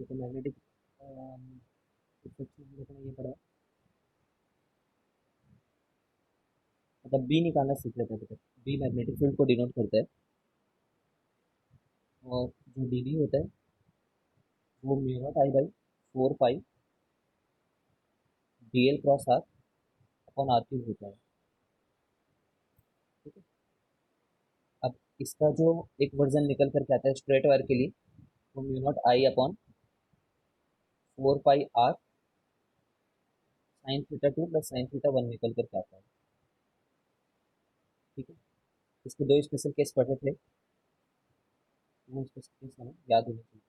देखो magnetic effect में हम लोगों ने ये पढ़ा, मतलब बी निकालना सीख लेते हैं। बी मैग्नेटिक फील्ड को डिनोट करता है, और जो डी बी होता है वो mu naught I by 4 pi D L cross R upon R cube होता है। ठीक है। अब इसका जो एक वर्जन निकल करके आता है स्ट्रेट वायर के लिए, वो mu naught I upon 4 pi R sine theta 2 plus sine theta 1 निकल करके आता है। ठीक है। इसके दो स्पेशल केस पढ़े थे, वो स्पेशल केस हमें याद होने चाहिए।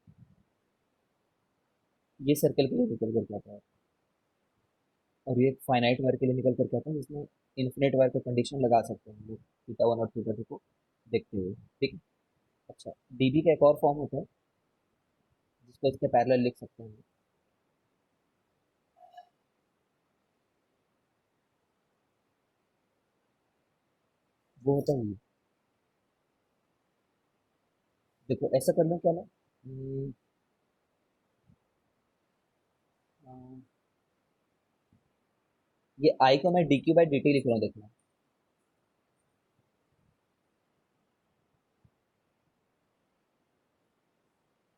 ये सर्कल के लिए निकल करके आता है, और ये फाइनाइट वायर के लिए निकल करके आता है, जिसमें इन्फिनिट वायर का कंडीशन लगा सकते हैं हम लोग थीटा 1 और थीटा 2 को देखते हुए। ठीक है। अच्छा, डीबी का एक और फॉर्म होता है जिसको इसके पैरेलल लिख सकते हैं। वो होता है ये। देखो ऐसा कर लो क्या ना, ये आई को मैं D Q by D T लिख रहा हूँ, देखना।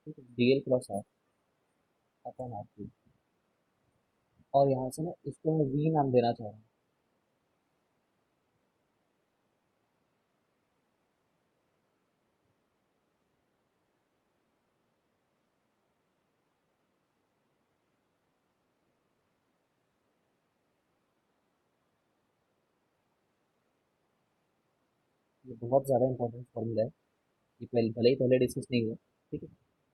ठीक है, D L cross R upon R Q, और यहाँ से ना इसको मैं वी नाम देना चाह रहा हूँ। ये बहुत ज़्यादा इंपॉर्टेंट फॉर्मूला है, ये पहले भले ही पहले डिस्कस नहीं हुआ। ठीक है।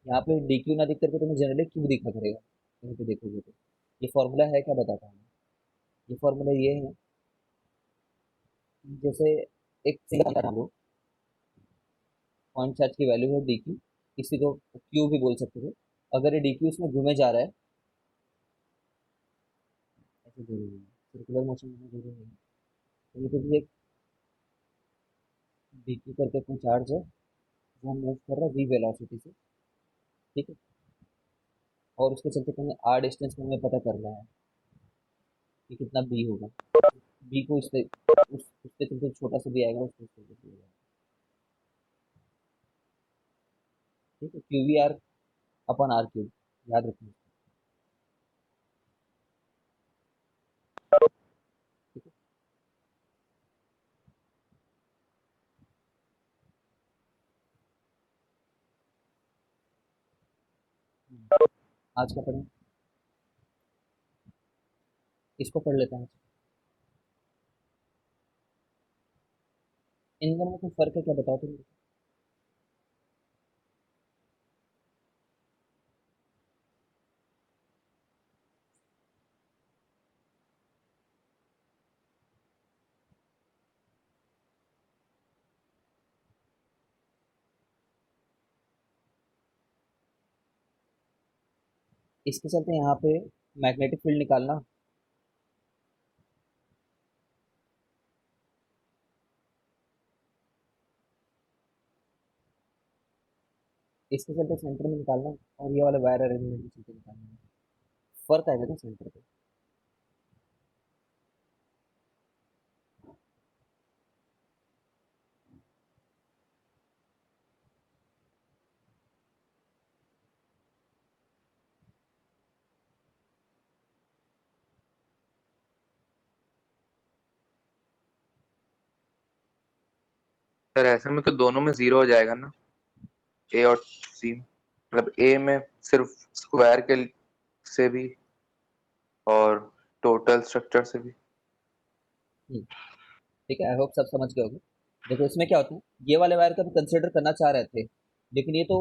यहाँ पे डी क्यू ना दिख करके तुम्हें जनरली क्यू दिखा करेगा, कहीं पे देखोगे तो। ये फॉर्मूला है क्या बताता हूँ मैं। ये फॉर्मूला ये है, जैसे एक सिंगल मान लो पॉइंट चार्ज की वैल्यू है डी क्यू, इसी को क्यू भी बोल सकते थे। अगर ये डी क्यू इसमें घूमे जा रहा है, ऐसे जरूरी नहीं सर्कुलर मोशन में जरूरी नहीं, तो ये तो भी एक डी क्यू करके कोई चार्ज है वो मूव कर रहा है वी वेलोसिटी से। ठीक है। और उसके चलते कहीं आर डिस्टेंस में हमें पता करना है कि कितना बी होगा। बी को इससे उसके चलते छोटा सा भी आएगा, उसको इससे भी होगा। ठीक है, Q V R upon R cube, याद रखना। ठीक है। आज का पढ़ें, इसको पढ़ लेते हैं। इन दोनों में कोई फर्क है क्या, बताओ तो मुझे। इसके चलते यहाँ पे मैग्नेटिक फील्ड निकालना, इसके चलते सेंटर में निकालना, और ये वाला वायर अरेंजमेंट के चलते निकालना। फर्क आएगा ना सेंटर पे। सर ऐसे में तो दोनों में जीरो हो जाएगा ना, ए और सी। मतलब ए में सिर्फ स्क्वायर के से भी और टोटल स्ट्रक्चर से भी। ठीक है, आई होप सब समझ गए होगे। देखो इसमें क्या होता है, ये वाले वायर का भी कंसिडर करना चाह रहे थे, लेकिन ये तो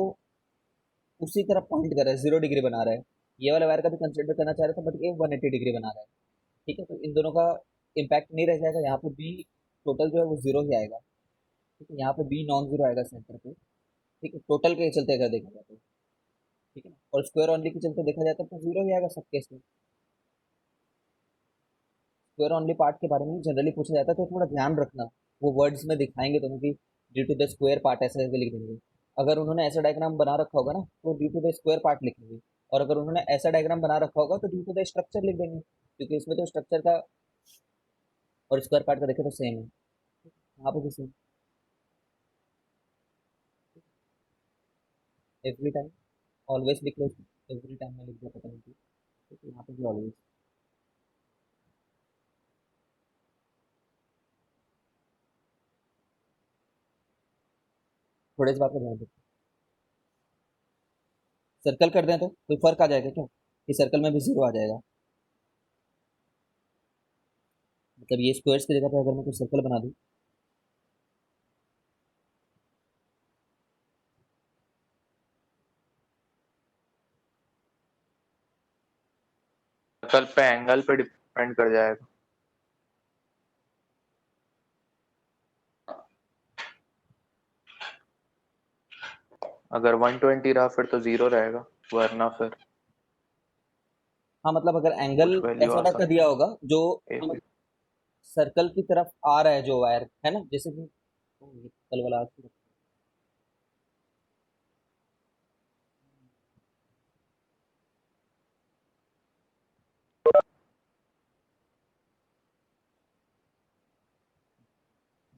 उसी तरफ पॉइंट कर रहा है, 0 डिग्री बना रहा है। ये वाला वायर का भी कंसिडर करना चाह रहे थे, बट ये 180 डिग्री बना रहा है। ठीक है, तो इन दोनों का इम्पैक्ट नहीं रह जाएगा, यहाँ पे बी टोटल जो है वो जीरो ही आएगा। ठीक है, यहाँ पे बी नॉन जीरो आएगा सेंटर पे। ठीक है, टोटल के चलते अगर देखा जाए तो। ठीक है ना, और स्क्वायर ऑनली के चलते देखा जाए तो जीरो ही आएगा सब केस में। स्क्वायर ऑनली पार्ट के बारे में जनरली पूछा जाता है, तो थोड़ा ध्यान रखना। वो वर्ड्स में दिखाएंगे तुम्हें कि due to the square part ऐसे ऐसे लिख देंगे। अगर उन्होंने ऐसा डायग्राम बना रखा होगा ना, तो due to the square part लिखेंगे। और अगर उन्होंने ऐसा डायग्राम बना रखा होगा तो ड्यू टू द स्ट्रक्चर लिख देंगे, क्योंकि इसमें तो स्ट्रक्चर का और स्क्वायर पार्ट का देखे तो सेम है, यहाँ पे भी सेम। एवरी टाइम ऑलवेज लिख लो, एवरी टाइम में लिख दिया पता नहीं क्यों, तो यहाँ पे भी ऑलवेज। थोड़े इस बात का ध्यान रखो, सर्कल कर दें तो कोई फर्क आ जाएगा क्या, कि सर्कल में भी जीरो आ जाएगा? मतलब ये स्क्वायर्स की जगह पे अगर मैं कोई सर्कल बना दूँ, कल पे एंगल पे डिपेंड कर जाएगा। अगर 120 रहा फिर तो 0 रहेगा, वरना फिर हाँ मतलब अगर एंगल कुछ वैल्यू ऐसा आ टाइप का सकती दिया है होगा जो ए पे। सर्कल की तरफ आ रहा है जो वायर है ना, जैसे कि ये कल वाला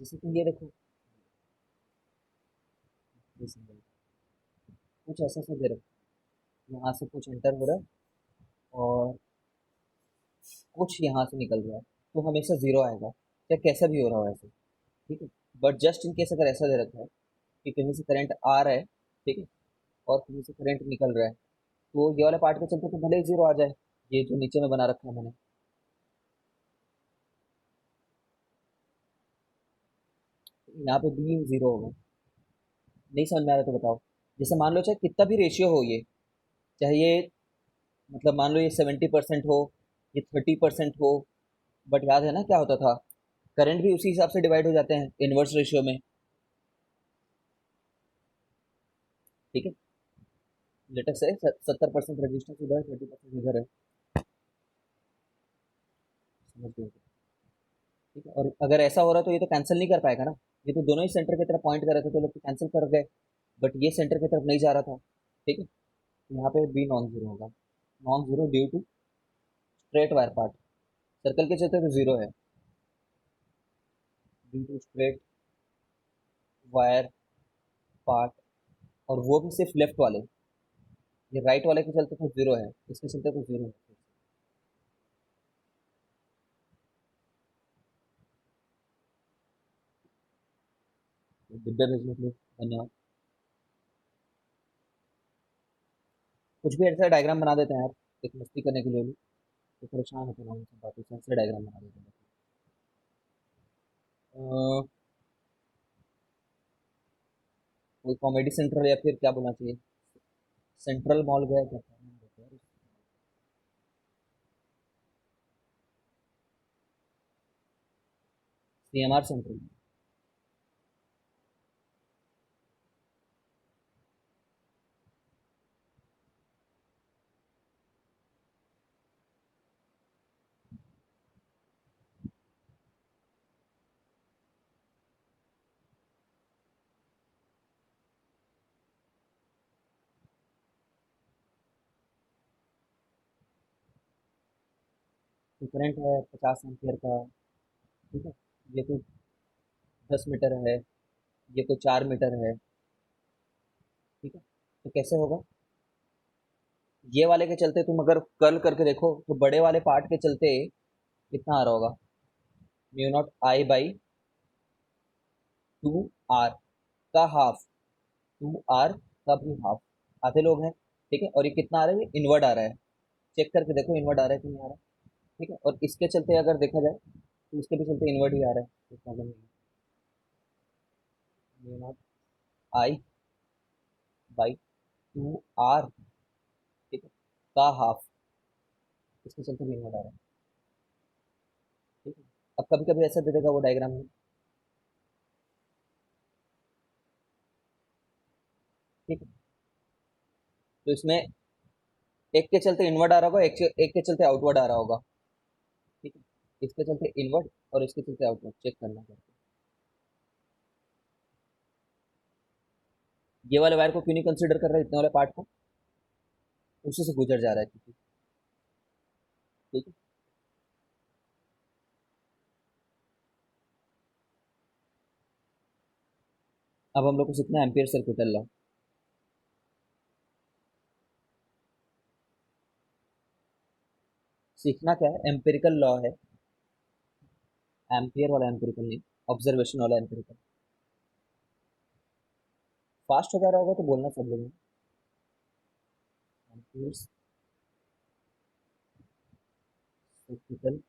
जैसे कि ये देखो, ये symbol, कुछ ऐसा सा दे रखा है, यहाँ से कुछ एंटर हो रहा है और कुछ यहाँ से निकल रहा है, तो हमेशा जीरो आएगा, चाहे कैसा भी हो रहा हो ऐसे, ठीक है। बट जस्ट इन केस अगर ऐसा दे रखा है कि कहीं से करंट आ रहा है, ठीक है, और कहीं से करंट निकल रहा है, तो ये वाले पार्ट के चलते तो भले ही जीरो आ जाए, ये जो नीचे में बना रखा है मैंने, यहाँ पे भी जीरो होगा। नहीं समझ में आ रहा तो बताओ। जैसे मान लो चाहे कितना भी रेशियो हो ये, चाहे ये मतलब मान लो ये 70% हो, ये 30% हो, बट याद है ना क्या होता था, करंट भी उसी हिसाब से डिवाइड हो जाते हैं इनवर्स रेशियो में, ठीक है। लेटर से 70% रजिस्टेंस उधर, 30% इधर है, समझ गए? ठीक है, और अगर ऐसा हो रहा है तो ये तो कैंसिल नहीं कर पाएगा ना, ये तो दोनों ही सेंटर की तरफ पॉइंट कर रहे थे तो लोग तो कैंसिल कर गए, बट ये सेंटर की तरफ नहीं जा रहा था, ठीक है। यहाँ पे बी नॉन जीरो होगा, non zero due to straight wire part, circle के चलते तो जीरो है, due to straight wire part, और वो भी सिर्फ लेफ्ट वाले, ये राइट वाले के चलते तो जीरो है, इसके चलते तो जीरो है। डिब्बे भेजने के लिए धन्यवाद। कुछ भी ऐसा डायग्राम बना देते हैं यार, एक मस्ती करने के लिए भी, तो परेशान होते हैं सब बातों से, ऐसे डायग्राम बना देते हैं। अ, कोई कॉमेडी सेंटर या फिर क्या बोलना चाहिए, सेंट्रल मॉल गया क्या था नाम रहता है? CMR सेंट्रल, तो करंट है 50 एम्पियर का, ठीक है। ये कोई 10 मीटर है, ये कोई 4 मीटर है, ठीक है। तो कैसे होगा, ये वाले के चलते तुम अगर कर्ल करके देखो तो बड़े वाले पार्ट के चलते कितना आ रहा होगा, म्यू 0 I/2R का हाफ, 2R का भी हाफ, आधे लोग हैं, ठीक है। और ये कितना आ रहा है, ये इनवर्ड आ रहा है, चेक करके देखो इनवर्ड आ रहा है कि नहीं आ रहा, ठीक है। और इसके चलते अगर देखा जाए तो इसके भी चलते इनवर्ड ही आ रहा है, कोई प्रॉब्लम नहीं है। म्यू 0 I/2R, ठीक है, का हाफ, इसके चलते भी इनवर्ड आ रहा है, ठीक है। अब कभी कभी ऐसा दे देगा वो डायग्राम में, ठीक है। तो इसमें एक के चलते इनवर्ड आ रहा होगा, एक के चलते आउटवर्ड आ रहा होगा, ठीक है। इसके चलते इनवर्ड और इसके चलते आउटवर्ड, चेक करना करके। ये वाले वायर को क्यों नहीं कंसीडर कर रहे इतने वाले पार्ट को, उसी से गुजर जा रहा है क्योंकि, ठीक है। अब हम लोग को सीखना है एम्पियर सर्किटल लॉ। सीखना क्या है, एम्पिरिकल लॉ है, एम्पियर वाला एम्पिरिकल नहीं, ऑब्जर्वेशन वाला एम्पिरिकल। फास्ट हो जा रहा होगा तो बोलना सब लोग, एम्पियर सर्किटल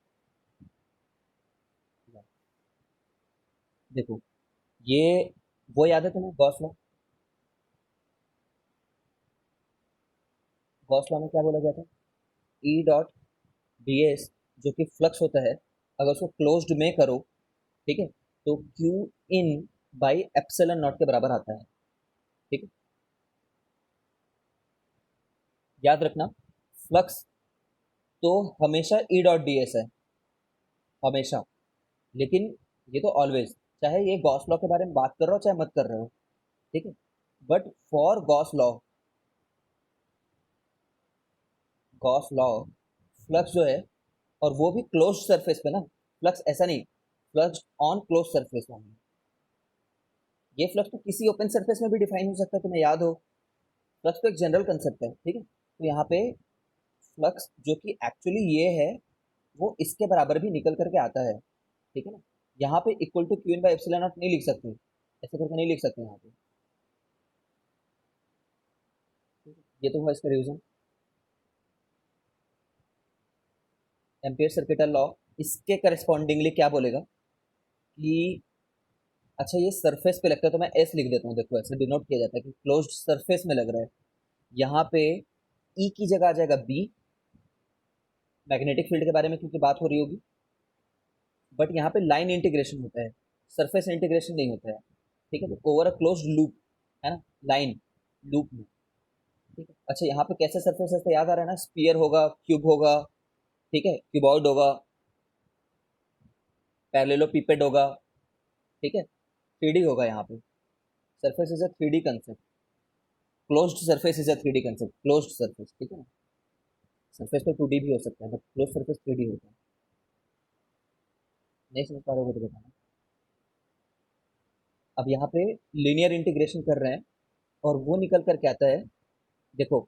लॉ। देखो, ये वो याद है तुम्हें गॉस लॉ? गॉस लॉ में क्या बोला गया था, ई डॉट डी एस, जो कि फ्लक्स होता है, अगर उसको क्लोज्ड में करो, ठीक है, तो Q in by epsilon not के बराबर आता है, ठीक है। याद रखना, फ्लक्स तो हमेशा ई डॉट डी एस है, हमेशा। लेकिन ये तो ऑलवेज, चाहे ये गॉस लॉ के बारे में बात कर रहे हो चाहे मत कर रहे हो, ठीक है। But for Gauss law, Gauss law, flux जो है, और वो भी क्लोज सरफेस पे ना, फ्लक्स ऐसा नहीं, फ्लक्स ऑन क्लोज सरफेस में। ये फ्लक्स तो किसी ओपन सरफेस में भी डिफाइन हो सकता है, तुम्हें याद हो। फ्लक्स तो एक जनरल कंसेप्ट है, ठीक है। तो यहाँ पे फ्लक्स जो कि एक्चुअली ये है, वो इसके बराबर भी निकल करके आता है, ठीक है ना। यहाँ पे equal to Q in by epsilon naught नहीं लिख सकते, ऐसे करके नहीं लिख सकते यहाँ पे, ठीक है? ये तो हुआ इसका रीजन, एम्पियर सर्किटल लॉ इसके करस्पॉन्डिंगली क्या बोलेगा कि, अच्छा ये सरफेस पे लगता है तो मैं एस लिख देता हूँ, देखो ऐसे डिनोट किया जाता है कि क्लोज्ड सरफेस में लग रहा है। यहाँ पे ई की जगह आ जाएगा बी, मैग्नेटिक फील्ड के बारे में क्योंकि बात हो रही होगी। बट यहाँ पे लाइन इंटीग्रेशन होता है, सरफेस इंटीग्रेशन नहीं होता है, ठीक है। तो ओवर अ क्लोज्ड लूप है ना, लाइन लूप में, ठीक है। अच्छा यहाँ पे कैसे सरफेस है याद आ रहा है ना, स्पीयर होगा, क्यूब होगा, ठीक है, क्यूबॉइड होगा, पैरेललोपिपेड होगा, ठीक है, थ्री डी होगा यहाँ पे। Surface is a three D concept, closed surface is a three D concept, closed surface, ठीक है ना। सरफेस तो टू डी भी हो सकता है but close surface three D होता है। नहीं समझ पा रहे हो तो बताना। अब यहाँ पे लीनियर इंटीग्रेशन कर रहे हैं और वो निकल कर क्या आता है, देखो,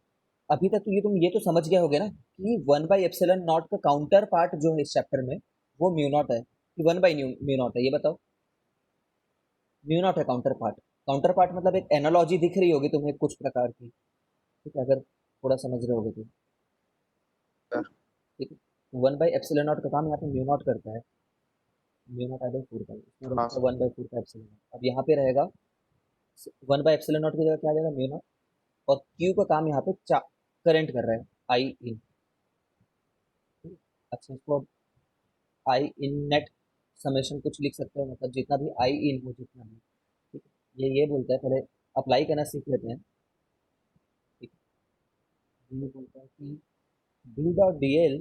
अभी तक तो ये तो समझ गए होगे ना कि वन बाई एप्सिलॉन नॉट का काउंटर पार्ट जो है इस चैप्टर में, वो म्यू नॉट है कि वन बाई म्यू नॉट है, ये बताओ। म्यू नॉट है काउंटर पार्ट मतलब एक एनालॉजी दिख रही होगी तुम्हें कुछ प्रकार की, ठीक है, अगर थोड़ा समझ रहे होगे तो, सर ठीक है। वन बाई एप्सिलॉन नॉट का काम यहाँ पे म्यू नॉट करता है, mu naught I by four का, इसमें हाँ रहेगा सर। वन बाई फोर का एप्सिलॉन नॉट। अब यहाँ पे रहेगा वन बाई एप्सिलॉन नॉट की जगह क्या आ जाएगा, म्यू नॉट। और क्यू का काम यहाँ पे करंट कर रहा है, आई इन। अच्छा इसको आई इन नेट समेशन कुछ लिख सकते हो, मतलब जितना भी आई इन हो जितना भी, ठीक है। ये बोलता है, पहले अप्लाई करना सीख लेते हैं, ठीक है। ये बोलता है कि बी डॉट डी एल,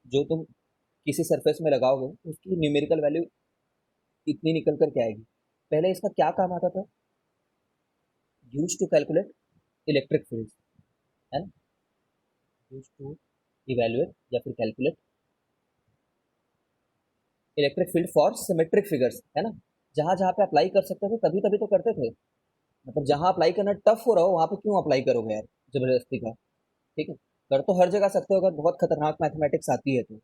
जो तुम किसी सरफेस में लगाओगे उसकी न्यूमेरिकल वैल्यू इतनी निकल कर के आएगी। पहले इसका क्या काम आता था, use to calculate electric field, है ना, यूज टू इवेल्युएट या फिर calculate electric field for symmetric figures, है ना। जहां जहां पे अप्लाई कर सकते थे तभी तभी तो करते थे, मतलब जहां अप्लाई करना टफ हो रहा हो वहां पे क्यों अप्लाई करोगे यार, जबरदस्ती का, ठीक है। कर तो हर जगह सकते हो अगर बहुत खतरनाक मैथमेटिक्स आती है तो,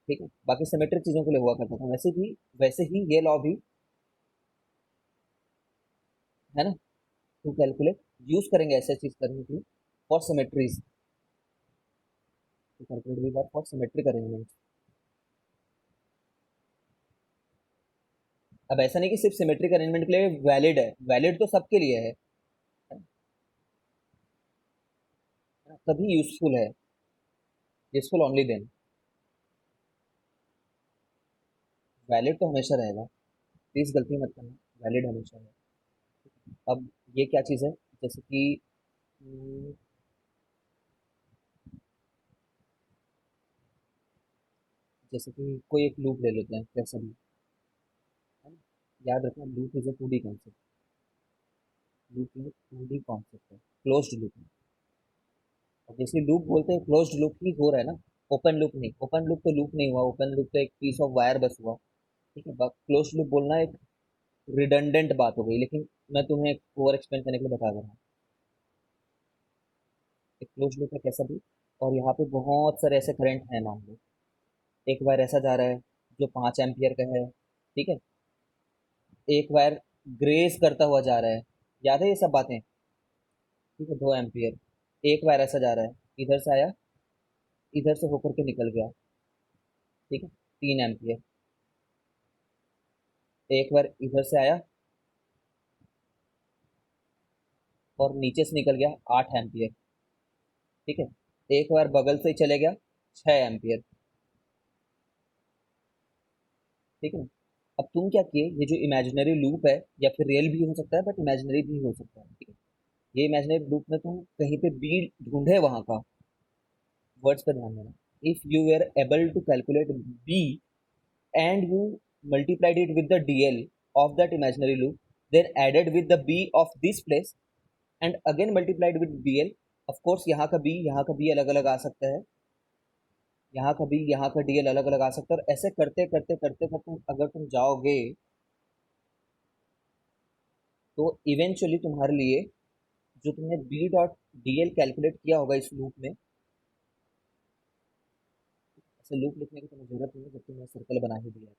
ठीक है। बाकी सिमेट्रिक चीजों के लिए हुआ करता था, वैसे ही ये लॉ भी, है ना, टू कैलकुलेट यूज करेंगे ऐसे चीज करने के लिए for symmetries, to calculate V bar for symmetric arrangement. अब ऐसा नहीं कि सिर्फ सिमेट्रिक अरेंजमेंट के लिए वैलिड है, वैलिड तो सबके लिए है ना? तभी यूजफुल है, यूजफुल ओनली देन, वैलिड तो हमेशा रहेगा, प्लीज गलती मत करना, वैलिड हमेशा है। अब ये क्या चीज़ है, जैसे कि हम्म, जैसे कि कोई एक लूप ले लेते हैं कैसे भी, है ना। याद रखना loop is a two D concept, loop is two D concept है, क्लोज्ड लूप है, ऑब्वियसली लूप बोलते हैं क्लोज्ड लूप ही हो रहा है ना, ओपन लूप नहीं। ओपन लूप तो लूप नहीं हुआ, ओपन लूप तो एक पीस ऑफ वायर बस हुआ। ठीक है, क्लोज्ड लूप बोलना एक रिडंडेंट बात हो गई, लेकिन मैं तुम्हें ओवर एक्सप्लेन करने के लिए बता दे रहा हूँ। एक क्लोज्ड लूप है कैसा भी, और यहाँ पे बहुत सारे ऐसे करंट हैं मान लो। एक वायर ऐसा जा रहा है जो 5 एम्पियर का है, ठीक है। एक वायर ग्रेस करता हुआ जा रहा है, याद है ये सब बातें, ठीक है। 2 एम्पियर। एक वायर ऐसा जा रहा है, इधर से आया, इधर से होकर के निकल गया, ठीक है, 3 एम्पियर। एक बार इधर से आया और नीचे से निकल गया, 8 एम्पियर, ठीक है। एक बार बगल से ही चले गया, 6 एम्पियर, ठीक है। अब तुम क्या किए, ये जो इमेजिनरी लूप है, या फिर रियल भी हो सकता है बट इमेजिनरी भी हो सकता है, ठीक है। ये इमेजिनरी लूप में तुम कहीं पे बी ढूंढे वहां का, वर्ड्स पर ध्यान देना। If you were able to calculate B and you multiplied it with the DL of that imaginary loop, then added with the B of this place and again multiplied with DL. of course यहाँ का B, यहाँ का B अलग अलग आ सकता है, यहाँ का B, यहाँ का DL अलग अलग आ सकता है, और ऐसे करते करते करते करते अगर तुम जाओगे तो इवेंचुअली तुम्हारे लिए, जो तुमने B डॉट DL कैलकुलेट किया होगा इस लूप में, ऐसे लूप लिखने की तुम्हें जरूरत नहीं है जब तुमने सर्कल बना ही दिया है,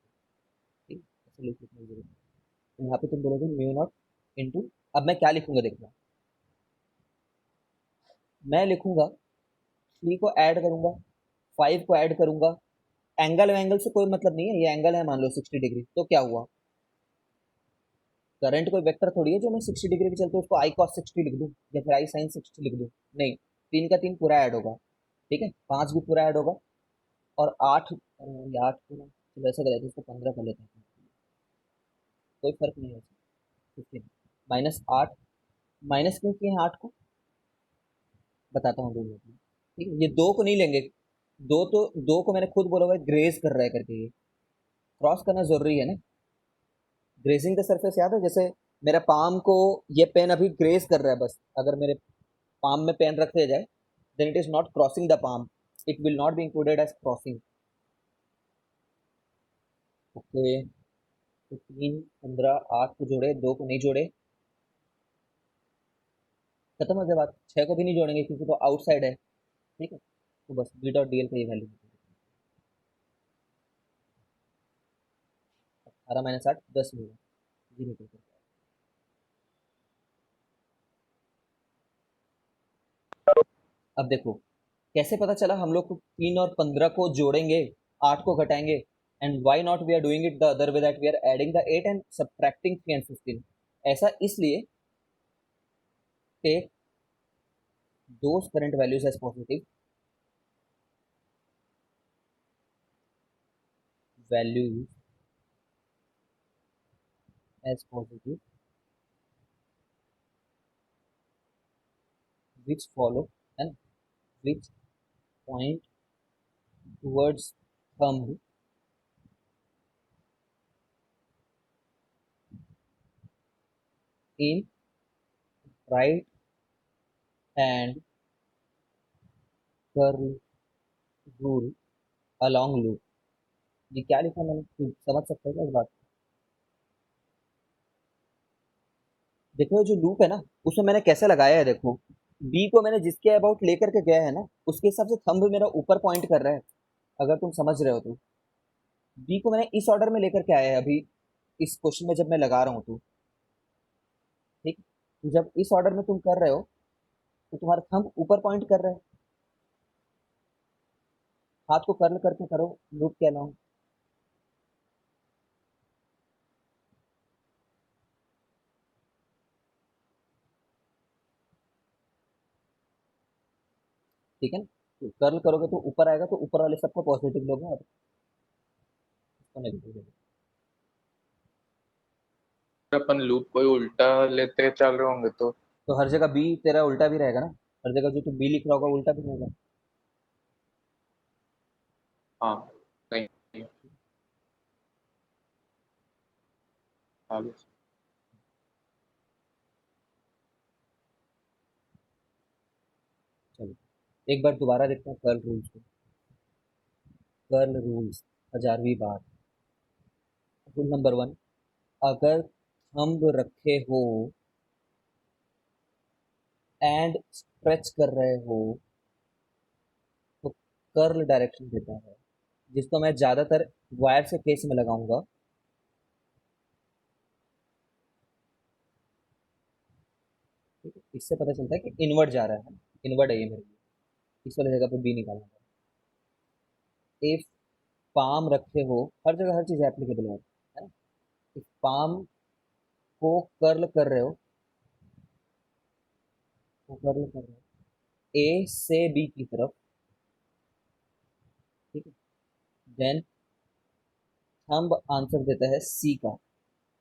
ठीक। ऐसे लूप लिखने की जरूरत नहीं है। तो यहाँ पे तुम बोलोगे म्यू नॉट इंटू, अब मैं क्या लिखूंगा देखना, मैं लिखूंगा 3 को ऐड करूंगा, 5 को ऐड करूंगा। एंगल वैंगल से कोई मतलब नहीं है, ये एंगल है मान लो 60 डिग्री, तो क्या हुआ, करंट कोई वेक्टर थोड़ी है जो मैं 60 डिग्री के चलते उसको आई कॉस 60 लिख दूं या फिर आई साइन 60 लिख दूं। नहीं, 3 का 3 पूरा ऐड होगा, ठीक है, 5 भी पूरा ऐड होगा, और 8, ये 8 पूरा, चलो ऐसा करें इसको 15 कर लेते हैं, कोई फर्क नहीं है, 15 -8, माइनस क्यों किए हैं 8 को, बताता हूँ 2 मिनट में, ठीक है। ये 2 को नहीं लेंगे, दो तो 2 को मैंने खुद बोला हुआ है ग्रेस कर रहा है करके, ये क्रॉस करना जरूरी है ना। ग्रेजिंग द सरफेस याद है, जैसे मेरा पाम को, ये पेन अभी ग्रेस कर रहा है बस, अगर मेरे पाम में पेन रख दिया जाए then it is not crossing the palm, it will not be included as crossing. Okay, तो 3 15 8 को जोड़े, 2 को नहीं जोड़े, खत्म हो गया बात। 6 को भी नहीं जोड़ेंगे क्योंकि तो आउटसाइड है, ठीक है। तो बस बी डॉट डी एल का ये वैल्यू, 18 - 8 10 मिला, ये निकल कर। अब देखो कैसे पता चला हम लोग को 3 और 15 को जोड़ेंगे, 8 को घटाएंगे, and why not we are doing it the other way, that we are adding the 8 and subtracting 3 and 15। ऐसा इसलिए, take those current values as positive, values as positive which follow and which point towards thumb in right hand curl rule along loop। ये क्या लिखा मैंने, तू समझ सकते हो क्या इस बात को? देखो ये जो लूप है ना, उसमें मैंने कैसे लगाया है देखो, बी को मैंने जिसके अबाउट लेकर के गया है ना, उसके हिसाब से थंब मेरा ऊपर पॉइंट कर रहा है, अगर तुम समझ रहे हो तो। बी को मैंने इस ऑर्डर में लेकर के आया है अभी, इस क्वेश्चन में जब मैं लगा रहा हूँ तो, ठीक। तो जब इस ऑर्डर में तुम कर रहे हो तो तुम्हारा थंब ऊपर पॉइंट कर रहा है, हाथ को कर्ल करके करो, लूप के अलाउंग, ठीक है ना। तो कर्ल करोगे तो ऊपर आएगा, तो ऊपर वाले सबको पॉजिटिव लोगे और इसको नेगेटिव लोगे। अपन लूप कोई उल्टा लेते चल रहे होंगे तो। तो हर जगह बी तेरा उल्टा भी रहेगा ना, हर जगह जो तू बी लिख रहा होगा उल्टा भी रहेगा। हाँ, नहीं, आगे। चलो, एक बार दोबारा देखते हैं कर्ल रूल्स को। कर्ल रूल्स 1000वीं बार। रूल नंबर 1, अगर थंब रखे हो एंड स्ट्रेच कर रहे हो तो कर्ल डायरेक्शन देता है, जिसको मैं ज्यादातर वायर से केस में लगाऊंगा। ठीक है, इससे पता चलता है कि इनवर्ड जा रहा है, इनवर्ड है ये मेरे लिए, इस वाली जगह पे बी निकालना है। इफ पाम रखे हो, हर जगह हर चीज एप्लीकेबल है ना। इफ पाम को कर्ल कर रहे हो, को कर्ल कर रहे हो ए से बी की तरफ, ठीक है, देन थंब आंसर देता है सी का,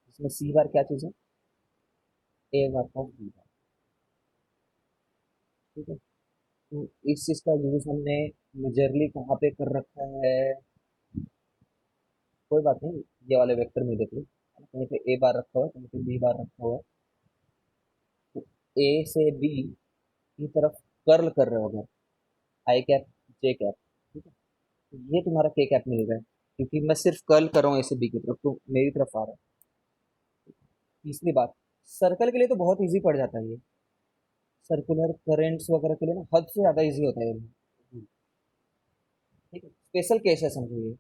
इसमें सी बार क्या चीज है, ए बार ऑफ बी बार। ठीक है, तो इस चीज का यूज हमने मेजरली कहाँ पे कर रखा है, कोई बात नहीं, ये वाले वेक्टर में देख लो, है ना, कहीं पे ए बार रखा हुआ है, कहीं पे बी बार रखा हुआ है। तो ए से बी की तरफ कर्ल कर रहे हो अगर, आई कैप जे कैप, ठीक है, तो ये तुम्हारा के कैप मिल रहा है, क्योंकि मैं सिर्फ कर्ल कर रहा हूँ ए से बी की तरफ, तो मेरी तरफ आ रहा है। तीसरी बात, सर्कल के लिए तो बहुत इजी पड़ जाता है ये, सर्कुलर करेंट्स वगैरह के लिए ना हद से ज्यादा इजी होता है ये। ठीक है, स्पेशल केस है समझो ये।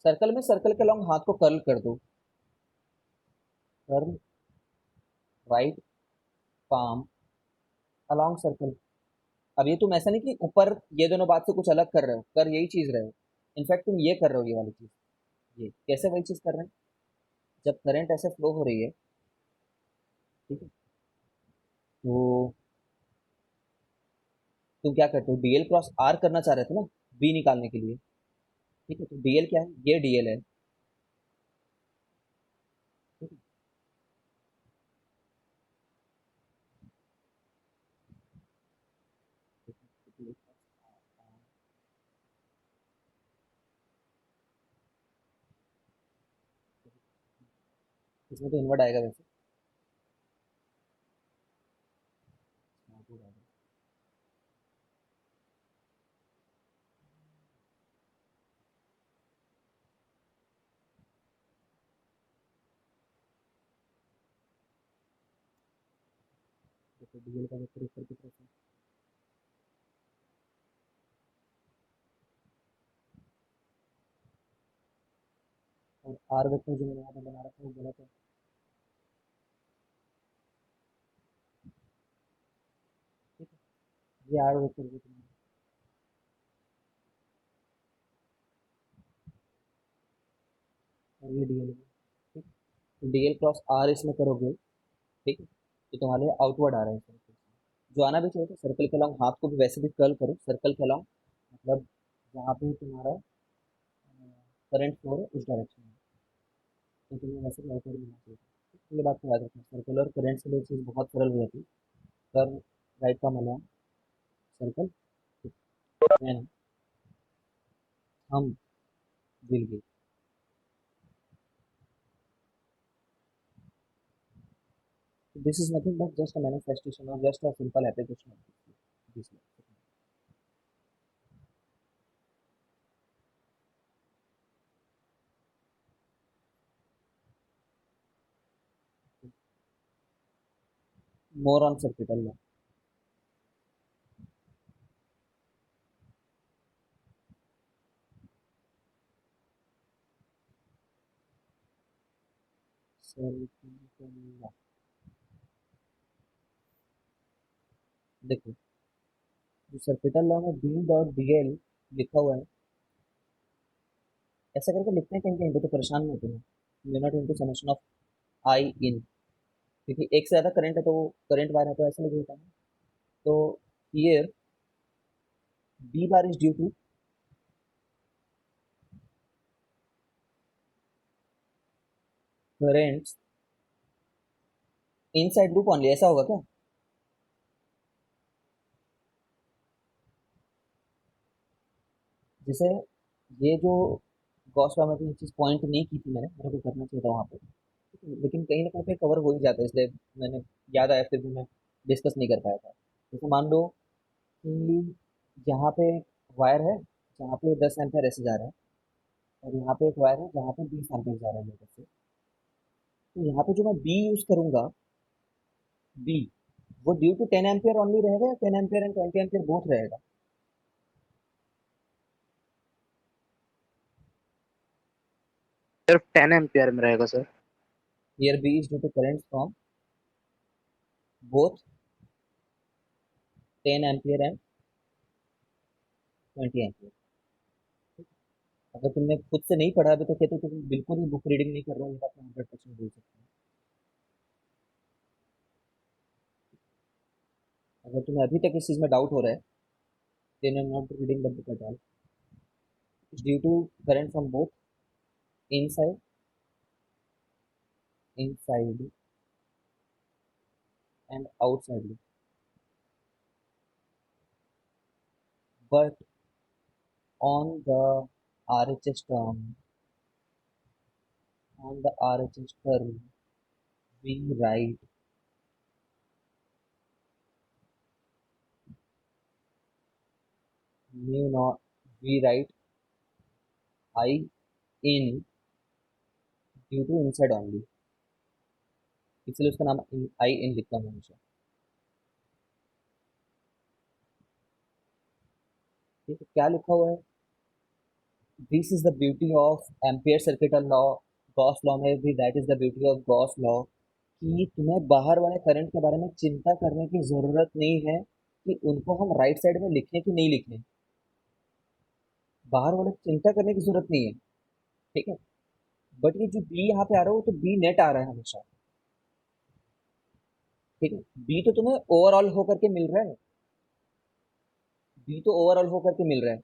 सर्कल में सर्कल के लॉन्ग हाथ को कर्ल कर दो, curl right palm along circle. अब ये तुम ऐसा नहीं कि ऊपर ये दोनों बात से कुछ अलग कर रहे हो, कर यही चीज रहे हो, इनफैक्ट तुम ये कर रहे हो ये वाली चीज। ये कैसे वही चीज कर रहे हैं, जब करंट ऐसे फ्लो हो रही है, ठीक है, तो तुम क्या करते हो, डीएल क्रॉस आर करना चाह रहे थे ना बी निकालने के लिए। ठीक है, तो डीएल क्या है, ये डीएल है। ठीक है, इसमें तो इन्वर्ट आएगा वैसे। देखो डीएल का वेक्टर ऊपर की तरफ है, और आर वेक्टर जो मैंने यहाँ पे बना रखा है वो गलत है। ठीक है, ये आर वेक्टर जो तुम्हारा, और ये डीएल है। ठीक है, तो डीएल क्रॉस आर इसमें करोगे, ठीक है, तो तुम्हारे लिए आउटवर्ड आ रहा है सर्कल से। जो आना भी चाहिए, तो सर्कल के अलॉन्ग हाथ को भी वैसे भी कर्ल करो, सर्कल के अलॉन्ग, मतलब जहाँ पे तुम्हारा करंट फ्लो है उस डायरेक्शन में, तो तुम्हें वैसे भी आउटवर्ड मिलना चाहिए। ठीक है, ये बात को याद रखना, सर्कुलर करंट के लिए चीज़ बहुत सरल हो जाती है। कर्ल राइट का मतलब सर्कल, देन हम will be, this is nothing but just a manifestation और just a simple application of this. More on circuital law. Circuital law, देखो जो सर्किटल लॉ में बी डॉट डीएल लिखा हुआ है, ऐसा करके लिखते हैं कहीं कहीं पे, तो परेशान नहीं होते हैं। यूनिट इनटू समेशन ऑफ आई इन, क्योंकि एक से ज़्यादा करंट है तो करंट वायर है तो ऐसे लिख देता है। तो here B bar is due to currents inside loop only, ऐसा होगा क्या, जैसे ये जो गॉस लॉ में भी चीज़ पॉइंट नहीं की थी मैंने, मेरे को करना चाहिए था वहाँ पे, लेकिन कहीं ना कहीं पे कवर हो ही जाता है, इसलिए मैंने याद आया फिर भी मैं डिस्कस नहीं कर पाया था। जैसे मान लो कि यहाँ पे वायर है जहाँ पे 10 एम्पियर ऐसे जा रहा है, और यहाँ पे एक वायर है जहाँ पे 20 एम्पियर जा रहा है लेकर से। तो यहाँ पे जो मैं बी यूज करूंगा, बी, वो ड्यू टू 10 एम्पियर ओनली रहेगा या 10 एम्पियर एंड 20 एम्पियर बोथ रहेगा? सिर्फ 10 एम्पियर में रहेगा sir. Here B is due to current from both 10 ampere and 20 ampere. अगर तुमने खुद से नहीं पढ़ा अभी तक है तो तुम बिल्कुल ही बुक रीडिंग नहीं कर रहे हो, ये बात मैं 100% बोल सकता हूँ। अगर तुम्हें अभी तक इस चीज़ में डाउट हो रहा है, then I'm not reading the book at all. It's due to current from both inside, inside and outside. But on the RHS term, on the RHS term, we write mu not, we write I in due to inside only, इसलिए उसका नाम आई इन लिखता हूँ हमेशा। ठीक है, क्या लिखा हुआ है? This is the beauty of ampere circuital law, Gauss law में भी that is the beauty of Gauss law, कि तुम्हें बाहर वाले करंट के बारे में चिंता करने की जरूरत नहीं है कि उनको हम राइट साइड में लिखें कि नहीं लिखें। बाहर वाले चिंता करने की जरूरत नहीं है, ठीक है। बट ये जो बी यहाँ पे आ रहा है वो तो बी नेट आ रहा है हमेशा, ठीक है। बी तो तुम्हें ओवरऑल होकर के मिल रहा है, बी तो ओवरऑल होकर के मिल रहा है।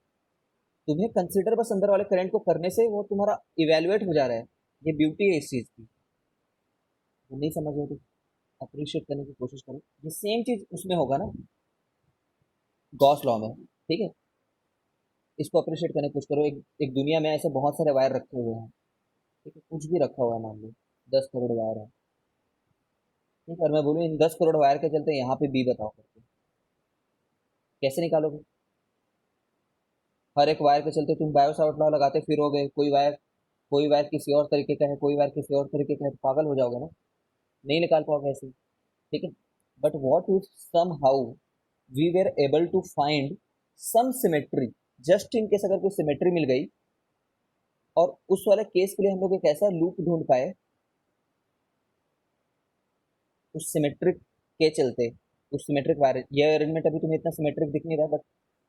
तुम्हें कंसिडर बस अंदर वाले करंट को करने से वो तुम्हारा इवेल्युएट हो जा रहा है। ये ब्यूटी है इस चीज की। वो नहीं समझ रहे तो अप्रिशिएट करने की कोशिश करो, ये सेम चीज उसमें होगा ना, गॉस लॉ में, ठीक है। इसको अप्रिशिएट करने की कोशिश करो। एक दुनिया में ऐसे बहुत सारे वायर रखे हुए हैं, ठीक है, कुछ भी रखा हुआ है, मान लो 10 करोड़ वायर है, ठीक है, और मैं बोलूँ इन 10 करोड़ वायर के चलते यहाँ पे बी बताओ करके, कैसे निकालोगे? हर एक वायर के चलते तुम बायो सावर्ट लॉ लगाते फिरोगे, कोई वायर किसी और तरीके का है, कोई वायर किसी और तरीके का है, तो पागल हो जाओगे ना, नहीं निकाल पाओगे ऐसे, ठीक है। But what if somehow we were able to find some symmetry, just in case अगर कोई सिमेट्री मिल गई, और उस वाले केस के लिए हम लोग एक ऐसा लूप ढूंढ पाए उस सिमेट्रिक के चलते, उस सिमेट्रिक वायर, ये अरेंजमेंट अभी तुम्हें इतना सिमेट्रिक दिख नहीं रहा, बट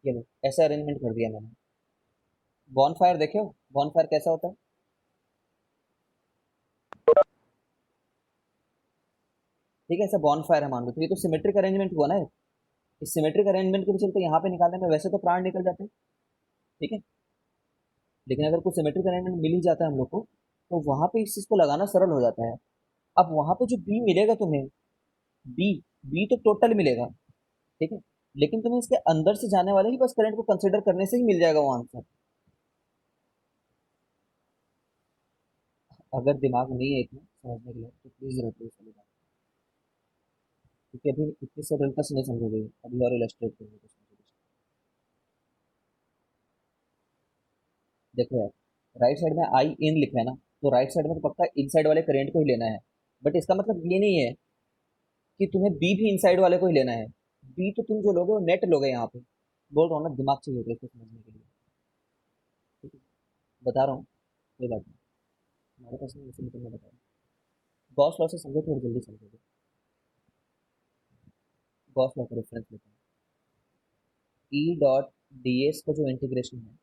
ये लो ऐसा अरेंजमेंट कर दिया मैंने। बॉन फायर देखे हो, बॉन फायर कैसा होता है? ठीक है, ऐसा बॉन फायर है मान लो, तो ये तो सिमेट्रिक अरेंजमेंट हुआ ना। इस सिमेट्रिक अरेंजमेंट के चलते यहाँ पे निकालने में वैसे तो प्राण निकल जाते हैं, ठीक है, लेकिन अगर कोई सिमेट्रिक अरेंजमेंट मिल ही जाता है हम लोग को, तो वहां पे इस चीज को लगाना सरल हो जाता है। अब वहां पे जो बी मिलेगा तुम्हें, बी बी तो टोटल मिलेगा, ठीक है, लेकिन तुम्हें इसके अंदर से जाने वाले ही बस करंट को कंसिडर करने से ही मिल जाएगा वो आंसर। अगर दिमाग नहीं है इतना समझने के लिए तो प्लीज रखो इस वाली बात, क्योंकि अभी इतनी सरलता से नहीं समझोगे, अभी और इलस्ट्रेट करोगे तो समझोगे। देखो यार, राइट साइड में आई इन लिखा है ना, तो राइट साइड में तो पक्का इन साइड वाले करंट को ही लेना है, बट इसका मतलब ये नहीं है कि तुम्हें बी भी इन साइड वाले को ही लेना है। बी तो तुम जो लोगे वो नेट लोगे यहाँ पे, बोल रहा हूँ ना, दिमाग चाहिए होता है इसको समझने के लिए, ठीक है? बता रहा हूँ, कोई बात नहीं, हमारे पास नहीं, इसलिए तुम्हें बता रहा हूँ। गॉस लॉ से समझो, थोड़ी जल्दी समझोगे। गॉस लॉ का रेफरेंस लेते हैं। ई डॉट डी एस का जो इंटीग्रेशन है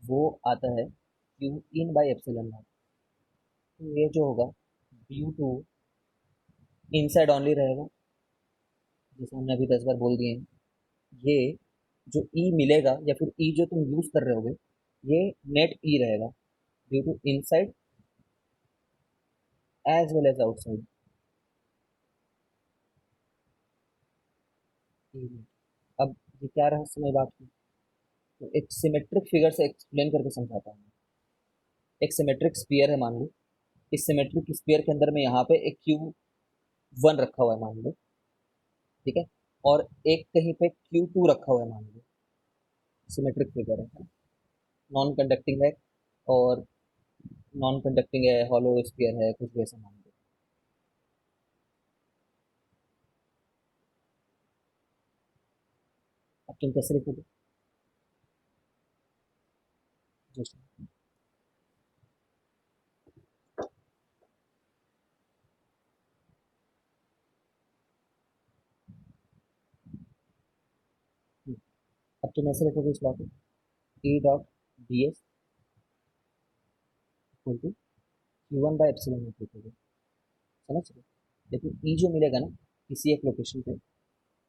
वो आता है Q in by epsilon not. तो ये जो होगा ड्यू टू इनसाइड ऑनली रहेगा, जैसे हमने अभी 10 बार बोल दिए हैं। ये जो ई मिलेगा या फिर ई जो तुम यूज कर रहे होगे, ये नेट ई रहेगा due to inside as well as outside. अब ये क्या रहस्यमय बात की, तो एक सिमेट्रिक फिगर से एक्सप्लेन करके समझाता हूँ। एक सिमेट्रिक स्फीयर है मान लो, इस सिमेट्रिक स्फीयर के अंदर में यहाँ पे एक क्यूब वन रखा हुआ है मान लो, ठीक है। और एक कहीं पे Q2 रखा हुआ है, मान लो सिमेट्रिक फिगर है, नॉन कंडक्टिंग है, और नॉन कंडक्टिंग है, हॉलो स्फीयर है, कुछ भी ऐसा मान लो। अब तुम कैसे लिखोगे? जस्ट अब तुम ऐसे लिखोगे इस बात को, E dot D S equal to Q1/ε लिखोगे, समझ रहे हो? लेकिन ई जो मिलेगा ना किसी एक लोकेशन पे,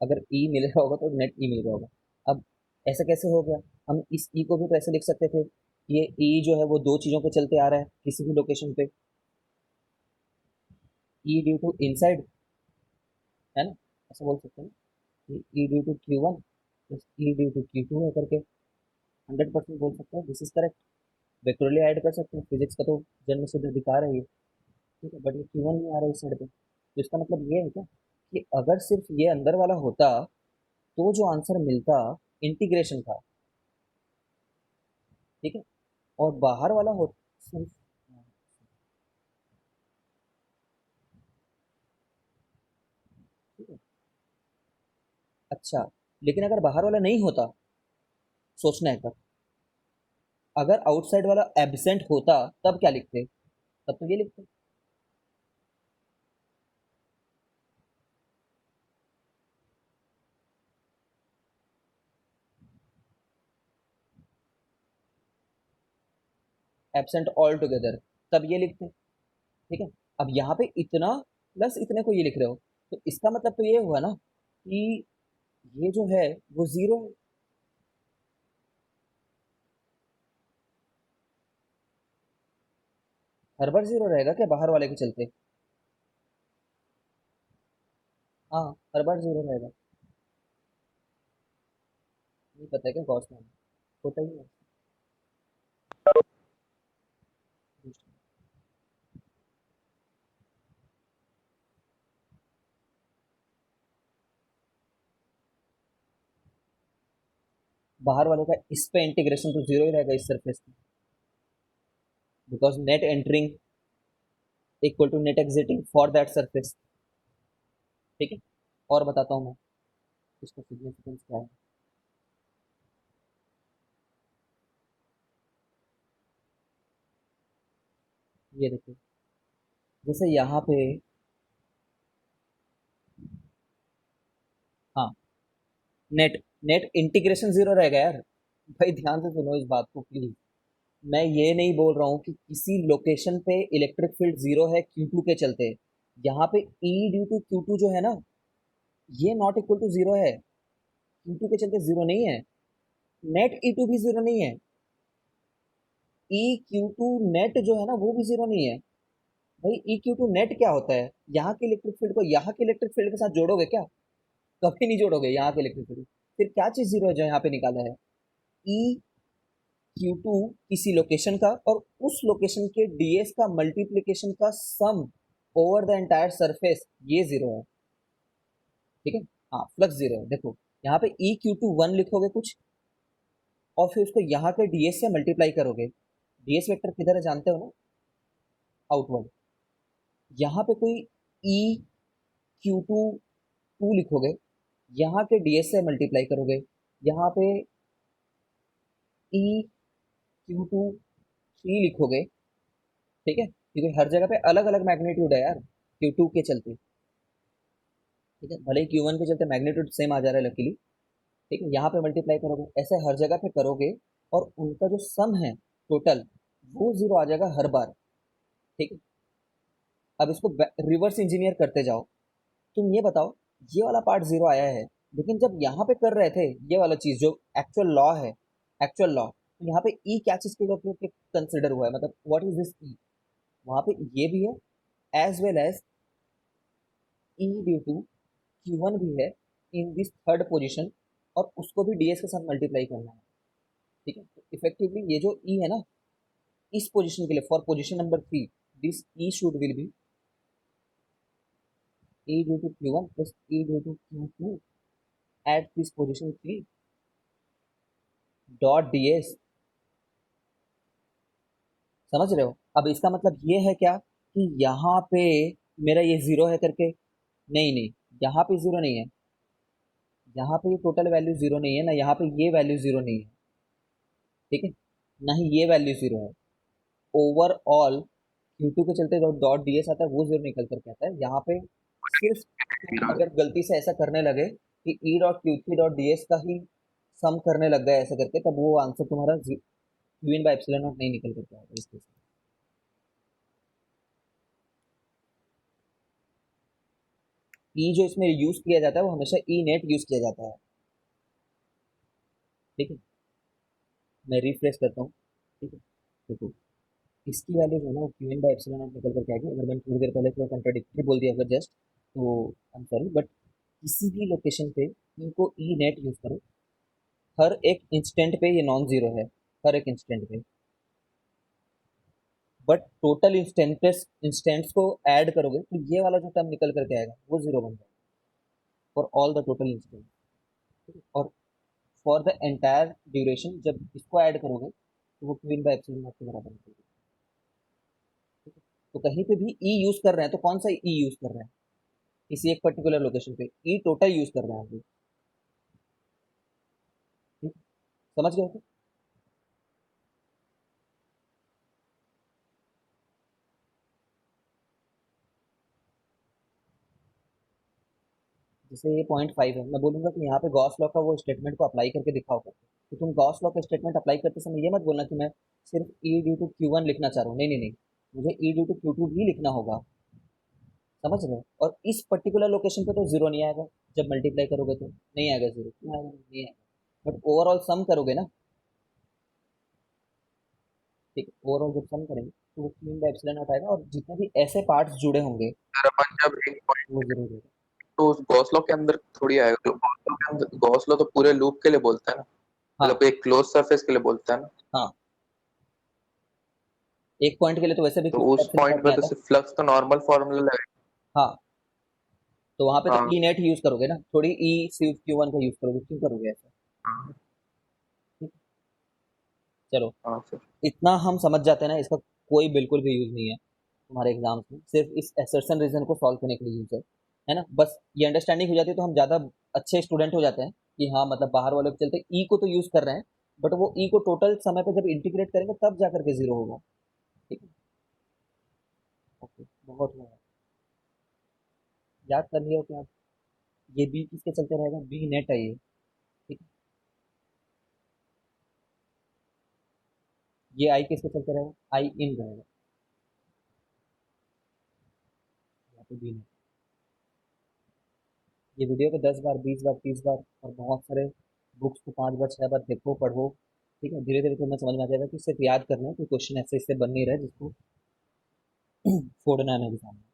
अगर ई मिल रहा होगा तो नेट ई मिल रहा होगा। अब ऐसा कैसे हो गया? हम इस ई को भी तो ऐसे लिख सकते थे, ये ई जो है वो दो चीज़ों पे चलते आ रहा है किसी भी लोकेशन पे, ई ड्यू टू इनसाइड, है ना? ऐसा बोल सकते हैं कि E due to Q1 plus E due to Q2 है करके, 100% बोल सकते हैं this is correct. Vectorially add कर सकते हैं, फिजिक्स का तो जन्म सिद्ध अधिकार है ये, ठीक है। बट ये Q1 नहीं आ रहा है इस साइड पे, तो इसका मतलब ये है क्या कि अगर सिर्फ ये अंदर वाला होता तो जो आंसर मिलता इंटीग्रेशन का, ठीक है, और बाहर वाला हो सिर्फ, ठीक है। अच्छा, लेकिन अगर बाहर वाला नहीं होता, सोचना है एक बार, अगर आउटसाइड वाला एब्सेंट होता तब क्या लिखते? तब तो ये लिखते, एब्सेंट ऑल टुगेदर, तब ये लिखते, ठीक है। अब यहाँ पे इतना प्लस इतने को ये लिख रहे हो, तो इसका मतलब तो ये हुआ ना कि ये जो है वो जीरो है। हर बार जीरो रहेगा क्या बाहर वाले के चलते? हाँ, हर बार जीरो रहेगा। नहीं पता है क्या गॉस में होता ही है। बाहर वाले का इस पे इंटीग्रेशन तो जीरो ही रहेगा इस सरफेस पे, because net entering equal to net exiting for that surface, ठीक है। और बताता हूँ मैं इसका सिग्निफिकेंस क्या है। ये देखिए, जैसे यहाँ पे, हाँ, नेट नेट इंटीग्रेशन जीरो रहेगा यार। भाई ध्यान से सुनो इस बात को प्लीज, मैं ये नहीं बोल रहा हूँ कि किसी लोकेशन पे इलेक्ट्रिक फील्ड जीरो है Q2 के चलते। यहाँ पे E ड्यू टू Q2 जो है ना, ये नॉट इक्वल टू जीरो है, Q2 के चलते जीरो नहीं है। नेट E2 भी जीरो नहीं है, EQ2 नेट जो है ना वो भी जीरो नहीं है। भाई EQ2 नेट क्या होता है? यहाँ के इलेक्ट्रिक फील्ड को यहाँ के इलेक्ट्रिक फील्ड के साथ जोड़ोगे क्या? कभी नहीं जोड़ोगे यहाँ के इलेक्ट्रिक फील्ड। फिर क्या चीज जीरो है जो यहाँ पे निकाला है? EQ2 किसी लोकेशन का और उस लोकेशन के DS का मल्टीप्लीकेशन का सम ओवर द एंटायर सरफेस, ये जीरो है, ठीक है। हाँ, फ्लक्स जीरो है। देखो यहाँ पे EQ2 1 लिखोगे कुछ, और फिर उसको यहाँ के DS से मल्टीप्लाई करोगे। DS वेक्टर किधर है जानते हो ना? आउटवर्ड। यहाँ पे कोई EQ2 लिखोगे, यहाँ के DS से मल्टीप्लाई करोगे, यहाँ पे EQ2 3 लिखोगे, ठीक है, क्योंकि हर जगह पे अलग अलग मैग्नीट्यूड है यार Q2 के चलते, ठीक है। भले ही Q1 के चलते मैग्नीट्यूड सेम आ जा रहा है लकीली, ठीक है। यहाँ पे मल्टीप्लाई करोगे, ऐसे हर जगह पे करोगे, और उनका जो सम है टोटल, वो जीरो आ जाएगा हर बार, ठीक है। अब इसको रिवर्स इंजीनियर करते जाओ। तुम ये बताओ, ये वाला पार्ट जीरो आया है, लेकिन जब यहाँ पे कर रहे थे ये वाला चीज जो एक्चुअल लॉ है, एक्चुअल लॉ, तो यहाँ पे ई क्या चीज के कंसिडर हुआ है, मतलब व्हाट इज दिस ई? वहां पे ये भी है, as well as E due to Q1 भी है इन दिस थर्ड पोजीशन, और उसको भी DS के साथ मल्टीप्लाई करना है, ठीक है। तो इफेक्टिवली ये जो ई है ना, इस पोजीशन के लिए for position number 3, this E should will be E due to Q1 plus E due to Q2 at this position 3 dot ds। समझ रहे हो? अब इसका मतलब ये है क्या कि यहाँ पे मेरा ये जीरो है करके, नहीं नहीं, यहाँ पे जीरो नहीं है, यहाँ पे ये टोटल वैल्यू जीरो नहीं है ना, यहाँ पे ये वैल्यू जीरो नहीं है, ठीक है, ना ही ये वैल्यू जीरो है। ओवरऑल Q2 के चलते जो डॉट ds आता है वो जीरो निकल करके आता है यहाँ पे। सिर्फ तुम अगर गलती से ऐसा करने लगे कि E dot Q three dot D S का ही सम करने लग गए ऐसा करके, तब वो आंसर तुम्हारा Q in by epsilon naught नहीं निकल करके आएगा इस केस में। ई जो इसमें यूज किया जाता है वो हमेशा ई नेट यूज किया जाता है, ठीक है। मैं रिफ्रेश करता हूँ, ठीक है। देखो इसकी वैल्यू जो है ना वो Q in by epsilon not निकल करके आएगी। अगर मैंने थोड़ी देर पहले थोड़ा कंट्राडिक्टरी बोल दिया अगर जस्ट, तो आई एम सॉरी, बट किसी भी लोकेशन पे ई को ई नेट यूज करो, हर एक इंस्टेंट पे ये नॉन जीरो है, हर एक इंस्टेंट पे। बट टोटल इंस्टेंट्स को ऐड करोगे तो ये वाला जो टर्म निकल करके आएगा वो जीरो बन जाएगा for all the total instant. और फॉर द एंटायर ड्यूरेशन जब इसको ऐड करोगे तो वो क्वीन बाय एप्सिलॉन नॉट के बराबर निकलेगी। तो कहीं पे भी ई यूज कर रहे हैं तो कौन सा ई यूज कर रहे हैं? किसी एक पर्टिकुलर लोकेशन पे ई टोटल यूज कर रहे हैं अभी, ठीक? समझ गए हो? जैसे ये पॉइंट फाइव है, मैं बोलूंगा कि यहाँ पे गॉस लॉ का वो स्टेटमेंट को अप्लाई करके दिखाओ करके, तो तुम गॉस लॉ का स्टेटमेंट अप्लाई करते समय ये मत बोलना कि मैं सिर्फ ई ड्यू टू क्यू वन लिखना चाह रहा हूँ, नहीं नहीं नहीं, मुझे ई ड्यू टू क्यू टू भी लिखना होगा। समझ रहे हो? और इस पर्टिकुलर लोकेशन पे तो जीरो नहीं आएगा, जब मल्टीप्लाई करोगे तो नहीं आएगा जीरो, क्यों आएगा? नहीं आएगा। बट ओवरऑल सम करोगे ना, ठीक है, ओवरऑल जब सम करेंगे तो वो क्यू बाय एप्सिलॉन नॉट आएगा, और जितने भी ऐसे पार्ट्स जुड़े होंगे सर अपन जब एक वो पॉइंट, जरूर होगा। तो उस गॉस लॉ के अंदर थोड़ी आएगा, गॉस लॉ के अंदर, गॉस लॉ तो पूरे लूप के लिए बोलता है ना, हाँ मतलब एक क्लोज सरफेस के लिए बोलता है ना। हाँ, एक पॉइंट के लिए तो वैसे भी तो क्यू बाय उस एप्सिलॉन पॉइंट नॉट पे नहीं तो आता। सिर्फ फ्लक्स तो नॉर्मल फॉर्मूला लगेगा। हाँ, तो वहां पे तो हाँ ई नेट यूज करोगे ना, थोड़ी ई सिर्फ क्यू वन का यूज करोगे, क्यों करोगे ऐसा? हाँ ठीक? चलो, हाँ सर। इतना हम समझ जाते हैं ना, इसका कोई बिल्कुल भी यूज नहीं है तुम्हारे एग्जाम्स में, सिर्फ इस असर्शन रीजन को सॉल्व करने के लिए यूज है ना। बस ये अंडरस्टैंडिंग हो जाती है तो हम ज्यादा अच्छे स्टूडेंट हो जाते हैं कि हाँ मतलब बाहर वाले के चलते ई को तो यूज कर रहे हैं, बट वो ई को टोटल समय पे जब इंटीग्रेट करेंगे तब जाकर के जीरो होगा। ठीक है, ओके, बहुत हुआ। याद कर लिया क्या? ये बी किसके चलते रहेगा? बी नेट है ये, ठीक है। ये आई किसके चलते रहेगा? आई इन रहेगा, यहाँ पे बी नेट। ये वीडियो को 10 बार 20 बार 30 बार और बहुत सारे बुक्स को 5 बार 6 बार देखो पढ़ो, ठीक है। धीरे धीरे तुम्हें समझ में आ जाएगा कि सिर्फ याद करना है, कोई क्वेश्चन ऐसे इससे बन नहीं रहा है जिसको फोड़ना है मेरे सामने।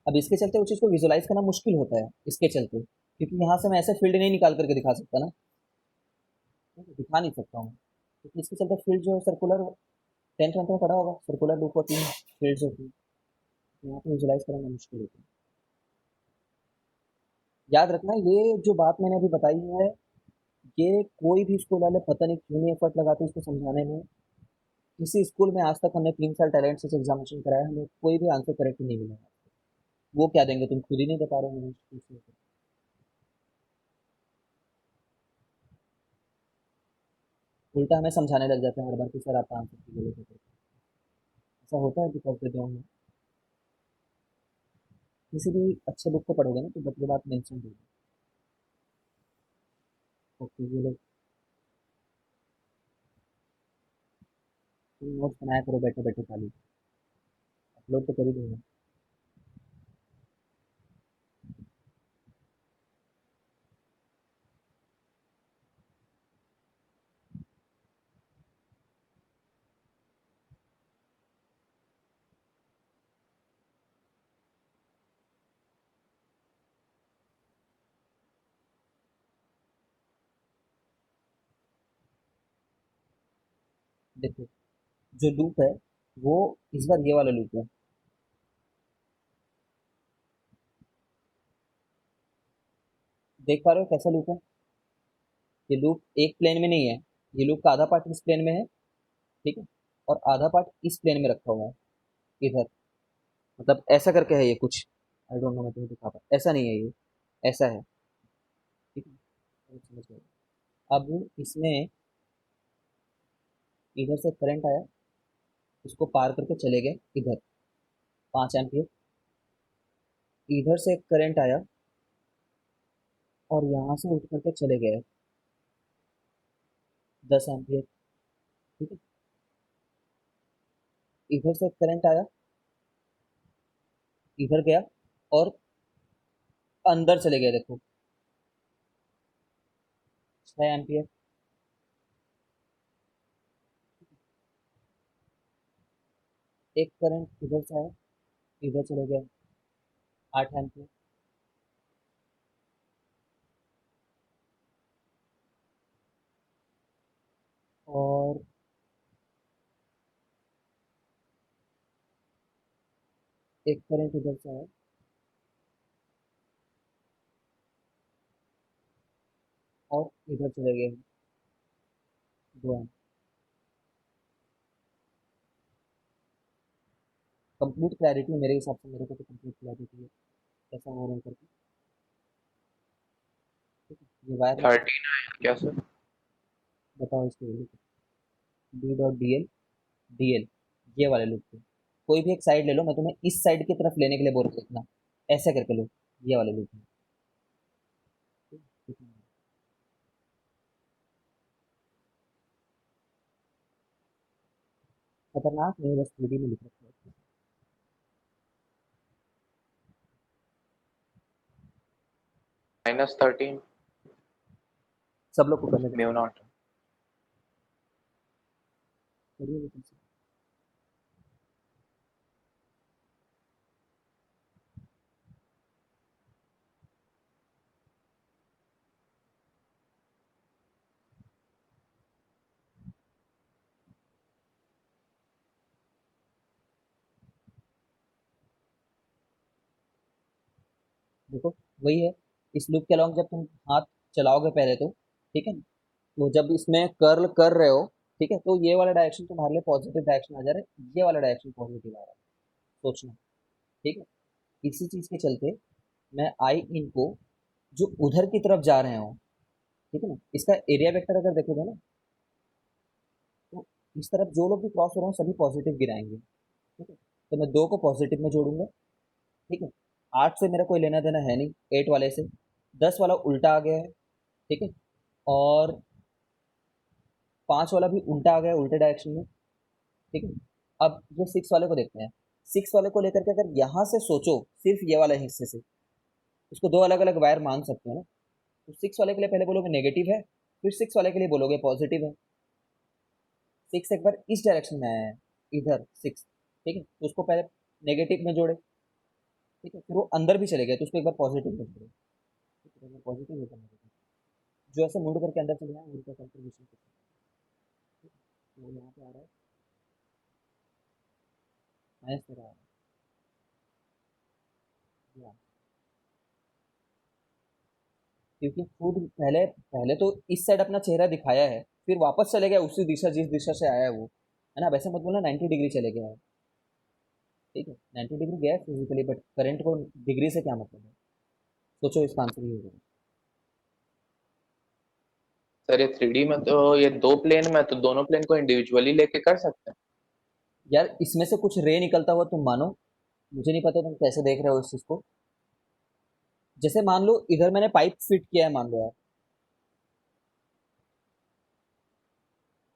अब इसके चलते वो चीज़ को विजुलाइज करना मुश्किल होता है इसके चलते, क्योंकि यहाँ से मैं ऐसे फील्ड नहीं निकाल करके दिखा सकता ना, ठीक है, दिखा नहीं सकता हूँ, क्योंकि इसके चलते फील्ड जो है सर्कुलर, 10th में पढ़ा होगा सर्कुलर लूप होती है, फील्ड होती है, तो यहाँ पे विजुलाइज करना मुश्किल होता है। याद रखना ये जो बात मैंने अभी बताई है, ये कोई भी स्कूल वाले पता नहीं क्यों नहीं एफर्ट लगाते इसको समझाने में। किसी स्कूल में आज तक हमने 3 साल टैलेंट से एग्जामिनेशन कराया, हमें कोई भी आंसर करेक्ट नहीं मिला। वो क्या देंगे? तुम खुद ही नहीं बता रहे हो मुझे। उल्टा हमें समझाने लग जाते हैं हर बार कि सर आपका आंसर की गलत है। ऐसा होता है बिकॉज दे डोंट नो। किसी भी अच्छे बुक को पढ़ोगे ना तो बट ये बात मेंशन होगी। ओके, ये लोग तुम नोट्स बनाया करो बैठे बैठे खाली, अपलोड तो कर ही दूंगा। देखो जो लूप है वो इस बार ये वाला लूप है, देख पा रहे हो कैसा लूप है? ये लूप एक प्लेन में नहीं है, ये लूप का आधा पार्ट इस प्लेन में है, ठीक है, और आधा पार्ट इस प्लेन में रखा हुआ है इधर। मतलब ऐसा करके है ये कुछ, आई डोंट नो, मैं तुम्हें दिखा पा, ऐसा नहीं है ये, ऐसा है, ठीक है। तो समझ गए। अब इसमें इधर से करंट आया, इसको पार करके चले गए इधर, 5 एम्पियर। इधर से करंट आया और यहाँ से उठ करके चले गए 10 एम्पियर, ठीक है। इधर से करंट आया, इधर गया और अंदर चले गए, देखो 6 एम्पियर। एक करंट इधर से आया, इधर चले गए 8 एम्पियर। और एक करंट इधर से आया और इधर चले गए 2 एम्पियर। कंप्लीट क्लैरिटी मेरे हिसाब से, मेरे को तो कंप्लीट क्लैरिटी है कैसा हो रहा है करके, ठीक है। ये वायर लगा, 13 क्या सर? बताओ इसकी value. D dot D L, D L, ये वाले लूप पे कोई भी एक साइड ले लो, मैं तुम्हें इस साइड की तरफ लेने के लिए बोल रहा हूँ, इतना ऐसे करके लो, ये वाले लूप में, ठीक है। खतरनाक नहीं, बस 3D में लिख रखा है। -13 सब लोग को करने देना, म्यू नॉट। करिए लेकिन से। देखो वही है, इस लूप के अलॉन्ग जब तुम हाथ चलाओगे पहले तो, ठीक है ना, तो जब इसमें कर्ल कर रहे हो, ठीक है, तो ये वाला डायरेक्शन तुम्हारे लिए पॉजिटिव डायरेक्शन आ जा रहा है, ये वाला डायरेक्शन पॉजिटिव आ रहा है, सोचना, ठीक है। इसी चीज के चलते मैं आई इनको जो उधर की तरफ जा रहे हो, ठीक है ना, इसका एरिया वेक्टर अगर देखोगे ना, तो इस तरफ जो लोग भी क्रॉस हो रहे हैं सभी पॉजिटिव गिराएंगे, ठीक है। तो मैं 2 को पॉजिटिव में जोड़ूंगा, ठीक है। 8 से मेरा कोई लेना देना है नहीं, 8 वाले से। 10 वाला उल्टा आ गया है, ठीक है। और 5 वाला भी उल्टा आ गया है, उल्टे डायरेक्शन में, ठीक है। अब ये 6 वाले को देखते हैं। 6 वाले को लेकर के अगर यहाँ से सोचो सिर्फ ये वाले हिस्से से, इसको 2 अलग अलग वायर मान सकते हो ना, तो 6 वाले के लिए पहले बोलोगे नेगेटिव है, फिर 6 वाले के लिए बोलोगे पॉजिटिव है। 6 एक बार इस डायरेक्शन में आया है, इधर 6, ठीक है, तो उसको पहले नेगेटिव में जोड़े, ठीक है, फिर वो अंदर भी चले गए तो उसको एक बार पॉजिटिव में जोड़े, ठीक है, पॉजिटिव होगा नेगेटिव, जो ऐसे मुड़ करके अंदर चले जाए उनका कंट्रीब्यूशन कितना है, ठीक है। तो यहाँ पे आ रहा है माइनस तेरह आ रहा है यहाँ। क्योंकि खुद पहले पहले तो इस साइड अपना चेहरा दिखाया है, फिर वापस चले गया उसी दिशा जिस दिशा से आया है वो, है ना, वैसे मत बोलना 90 डिग्री चले गया है, ठीक है, 90 डिग्री गया है फिजिकली, बट करंट को डिग्री से क्या मतलब है, सोचो इसका आंसर ये होगा। सर ये 3D में तो ये 2 प्लेन में, तो दोनों प्लेन को इंडिविजुअली लेके कर सकते हैं। यार इसमें से कुछ रे निकलता हुआ तुम मानो, मुझे नहीं पता तुम कैसे देख रहे हो इस चीज को। जैसे मान लो इधर मैंने पाइप फिट किया है, मान लो यार,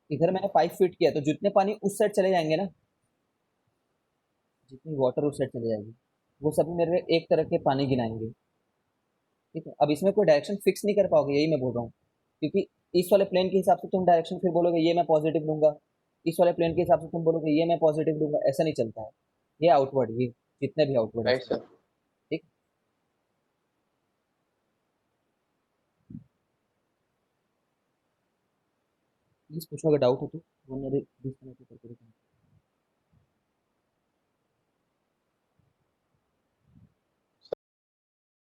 इधर मैंने पाइप फिट किया है, तो जितने पानी उस साइड चले जाएंगे ना, जितनी वाटर उस साइड चले जाएगी, वो सभी मेरे एक तरह के पानी गिनाएंगे, ठीक है। अब इसमें कोई डायरेक्शन फिक्स नहीं कर पाओगे, यही मैं बोल रहा हूँ, क्योंकि इस वाले प्लेन के हिसाब से तुम डायरेक्शन फिर बोलोगे ये मैं पॉजिटिव लूंगा, इस वाले प्लेन के हिसाब से तुम बोलोगे ये मैं पॉजिटिव लूंगा, ऐसा नहीं चलता है। ये आउटवर्ड, ये जितने भी आउटवर्ड है राइट सब, सर। ठीक। प्लीज पूछो अगर डाउट हो तो, वरना डिस्कनेक्ट करके